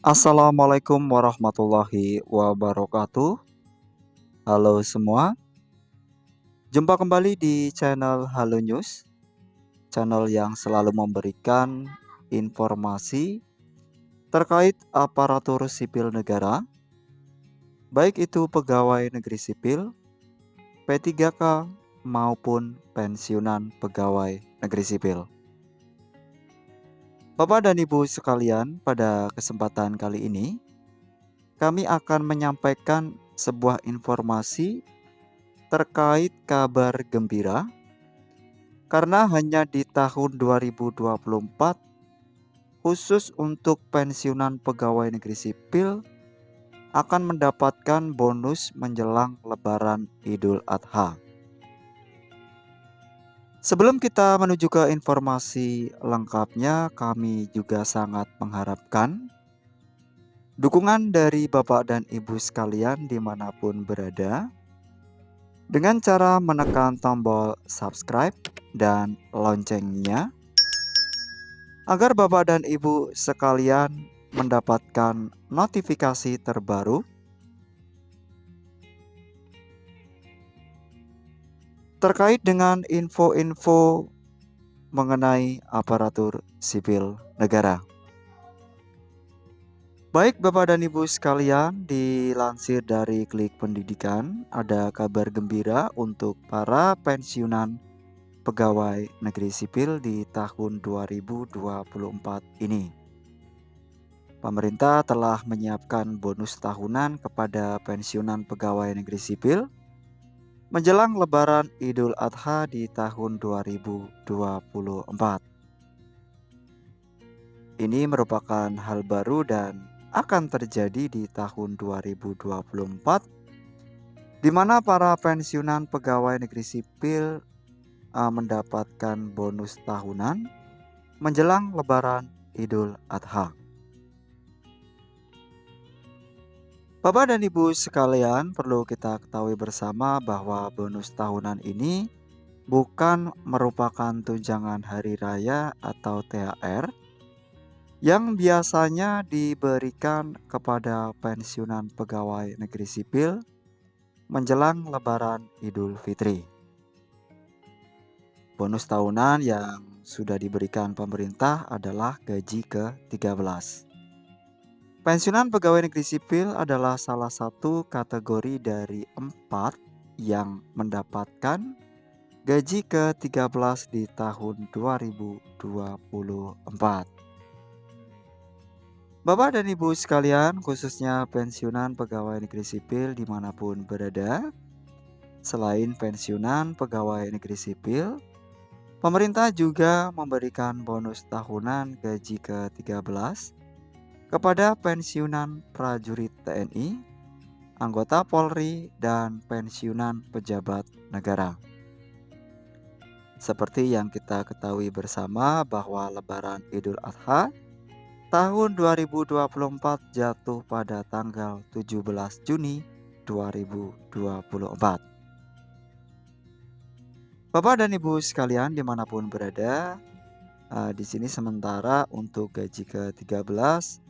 Assalamualaikum warahmatullahi wabarakatuh. Halo semua, jumpa kembali di channel Halo News, channel yang selalu memberikan informasi terkait aparatur sipil negara, baik itu pegawai negeri sipil, P3K, maupun pensiunan pegawai negeri sipil. Bapak dan Ibu sekalian, pada kesempatan kali ini, kami akan menyampaikan sebuah informasi terkait kabar gembira karena hanya di tahun 2024 khusus untuk pensiunan pegawai negeri sipil akan mendapatkan bonus menjelang Lebaran Idul Adha. Sebelum kita menuju ke informasi lengkapnya, kami juga sangat mengharapkan dukungan dari Bapak dan Ibu sekalian dimanapun berada dengan cara menekan tombol subscribe dan loncengnya agar Bapak dan Ibu sekalian mendapatkan notifikasi terbaru terkait dengan info-info mengenai aparatur sipil negara. Baik Bapak dan Ibu sekalian, dilansir dari Klik Pendidikan, ada kabar gembira untuk para pensiunan pegawai negeri sipil di tahun 2024 ini. Pemerintah telah menyiapkan bonus tahunan kepada pensiunan pegawai negeri sipil menjelang Lebaran Idul Adha di tahun 2024. Ini merupakan hal baru dan akan terjadi di tahun 2024, di mana para pensiunan pegawai negeri sipil mendapatkan bonus tahunan menjelang Lebaran Idul Adha. Bapak dan Ibu sekalian, perlu kita ketahui bersama bahwa bonus tahunan ini bukan merupakan tunjangan hari raya atau THR yang biasanya diberikan kepada pensiunan pegawai negeri sipil menjelang Lebaran Idul Fitri. Bonus tahunan yang sudah diberikan pemerintah adalah gaji ke-13. Pensiunan pegawai negeri sipil adalah salah satu kategori dari 4 yang mendapatkan gaji ke-13 di tahun 2024. Bapak dan Ibu sekalian, khususnya pensiunan pegawai negeri sipil dimanapun berada, selain pensiunan pegawai negeri sipil, pemerintah juga memberikan bonus tahunan gaji ke-13 kepada pensiunan prajurit TNI, anggota Polri, dan pensiunan pejabat negara. Seperti yang kita ketahui bersama bahwa Lebaran Idul Adha tahun 2024 jatuh pada tanggal 17 Juni 2024. Bapak dan Ibu sekalian dimanapun berada, di sini sementara untuk gaji ke-13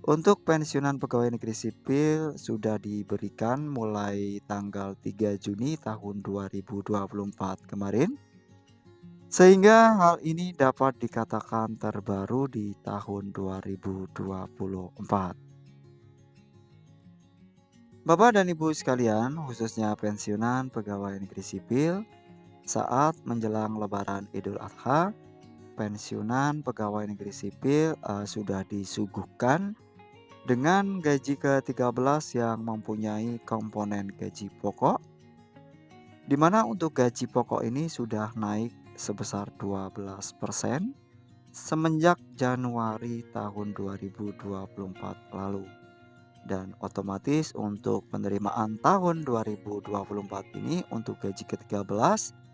untuk pensiunan pegawai negeri sipil sudah diberikan mulai tanggal 3 Juni tahun 2024 kemarin. Sehingga hal ini dapat dikatakan terbaru di tahun 2024. Bapak dan Ibu sekalian, khususnya pensiunan pegawai negeri sipil, saat menjelang Lebaran Idul Adha, pensiunan pegawai negeri sipil sudah disuguhkan dengan gaji ke-13 yang mempunyai komponen gaji pokok, di mana untuk gaji pokok ini sudah naik sebesar 12% semenjak Januari tahun 2024 lalu. Dan otomatis untuk penerimaan tahun 2024 ini untuk gaji ke-13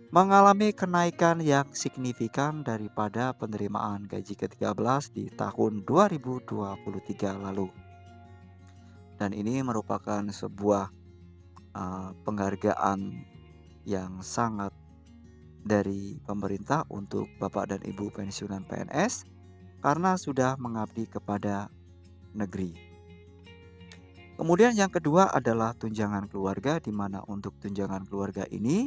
mengalami kenaikan yang signifikan daripada penerimaan gaji ke-13 di tahun 2023 lalu. Dan ini merupakan sebuah penghargaan yang sangat dari pemerintah untuk Bapak dan Ibu pensiunan PNS karena sudah mengabdi kepada negeri. Kemudian yang kedua adalah tunjangan keluarga, di mana untuk tunjangan keluarga ini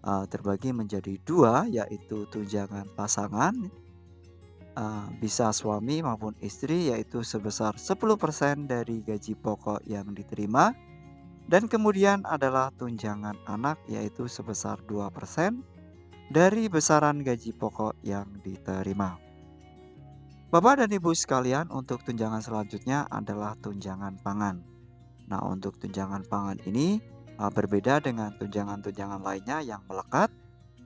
terbagi menjadi dua, yaitu tunjangan pasangan, bisa suami maupun istri, yaitu sebesar 10% dari gaji pokok yang diterima. Dan kemudian adalah tunjangan anak, yaitu sebesar 2% dari besaran gaji pokok yang diterima. Bapak dan Ibu sekalian, untuk tunjangan selanjutnya adalah tunjangan pangan. Nah, untuk tunjangan pangan ini berbeda dengan tunjangan-tunjangan lainnya yang melekat,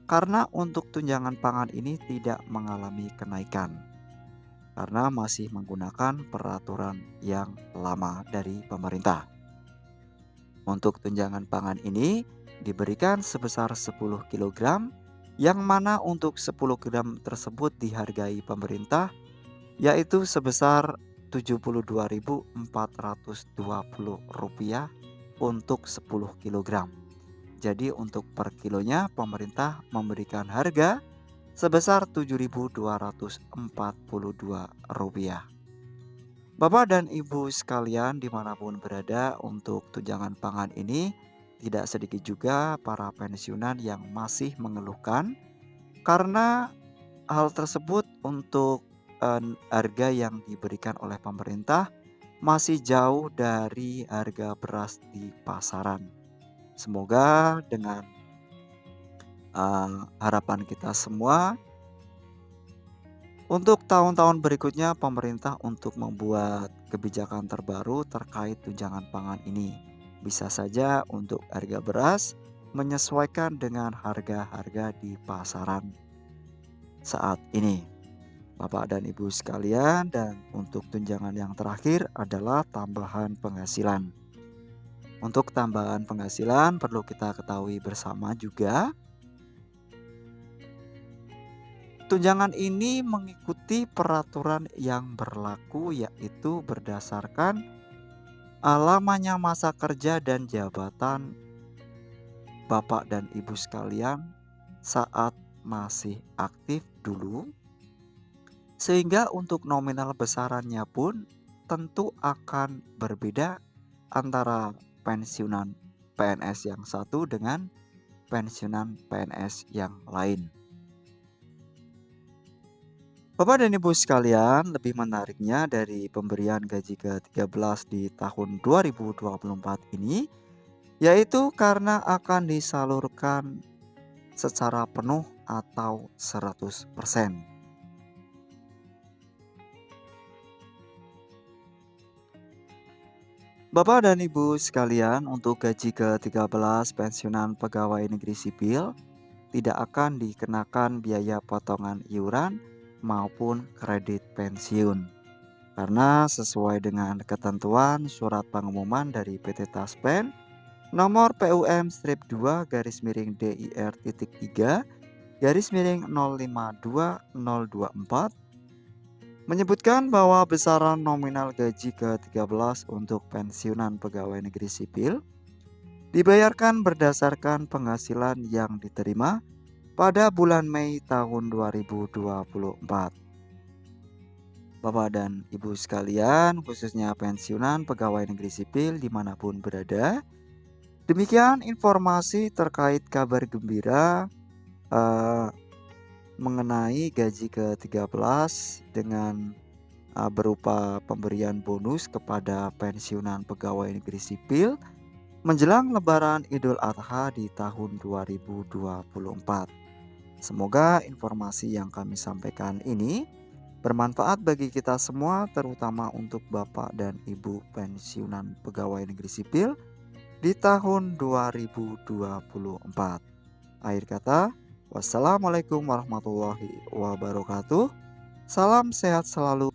karena untuk tunjangan pangan ini tidak mengalami kenaikan karena masih menggunakan peraturan yang lama dari pemerintah. Untuk tunjangan pangan ini diberikan sebesar 10 kg, yang mana untuk 10 gram tersebut dihargai pemerintah yaitu sebesar Rp72.420 untuk 10 kg. Jadi untuk per kilonya pemerintah memberikan harga sebesar Rp7.242. Bapak dan Ibu sekalian dimanapun berada, untuk tunjangan pangan ini tidak sedikit juga para pensiunan yang masih mengeluhkan karena hal tersebut untuk harga yang diberikan oleh pemerintah masih jauh dari harga beras di pasaran. Semoga dengan harapan kita semua untuk tahun-tahun berikutnya pemerintah untuk membuat kebijakan terbaru terkait tunjangan pangan ini. Bisa saja untuk harga beras menyesuaikan dengan harga-harga di pasaran saat ini. Bapak dan Ibu sekalian, dan untuk tunjangan yang terakhir adalah tambahan penghasilan. Untuk tambahan penghasilan perlu kita ketahui bersama juga, tunjangan ini mengikuti peraturan yang berlaku, yaitu berdasarkan lamanya masa kerja dan jabatan Bapak dan Ibu sekalian saat masih aktif dulu, sehingga untuk nominal besarannya pun tentu akan berbeda antara pensiunan PNS yang satu dengan pensiunan PNS yang lain. Bapak dan Ibu sekalian, lebih menariknya dari pemberian gaji ke-13 di tahun 2024 ini, yaitu karena akan disalurkan secara penuh atau 100%. Bapak dan Ibu sekalian, untuk gaji ke-13 pensiunan pegawai negeri sipil tidak akan dikenakan biaya potongan iuran maupun kredit pensiun. Karena sesuai dengan ketentuan surat pengumuman dari PT Taspen nomor PUM strip 2 garis miring DIR titik 3 garis miring 052024 menyebutkan bahwa besaran nominal gaji ke-13 untuk pensiunan pegawai negeri sipil dibayarkan berdasarkan penghasilan yang diterima pada bulan Mei tahun 2024. Bapak dan Ibu sekalian, khususnya pensiunan pegawai negeri sipil dimanapun berada, demikian informasi terkait kabar gembira mengenai gaji ke-13 dengan berupa pemberian bonus kepada pensiunan pegawai negeri sipil menjelang Lebaran Idul Adha di tahun 2024. Semoga informasi yang kami sampaikan ini bermanfaat bagi kita semua, terutama untuk Bapak dan Ibu pensiunan pegawai negeri sipil di tahun 2024. Akhir kata, wassalamualaikum warahmatullahi wabarakatuh. Salam sehat selalu.